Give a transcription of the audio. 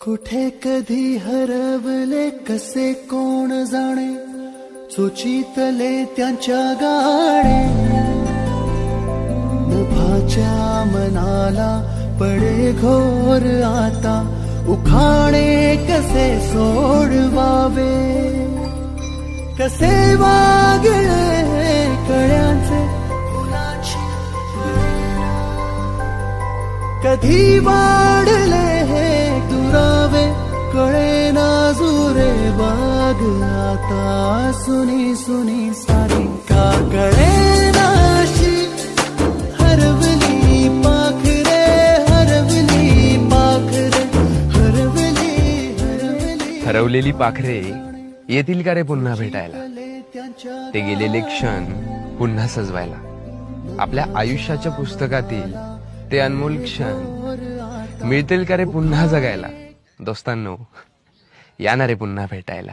कुठे कधी हरवले कसे कोण जाणे, चोचीतले त्यांच्या गाणे. मुभाच्या मनाला पडे घोर आता, उखाणे कसे सोडवावे. कसे वागले कळ्यांचे फुलाची प्रेरणा, कधी वाढले हे दुरावे कळेना जुरे बाग. आता सुनी सुनी सारी का कळेनाशी, हरवली पाखरे हरवली पाखरे हरवली हरवली. हरवलेली पाखरे येतील का रे पुन्हा भेटायला, ते गेलेले क्षण पुन्हा सजवायला. आपल्या आयुष्याच्या पुस्तकातील ते अनमोल क्षण मिळतील का रे पुन्हा जगायला. दोस्तांनो, या ना रे पुन्हा भेटायला.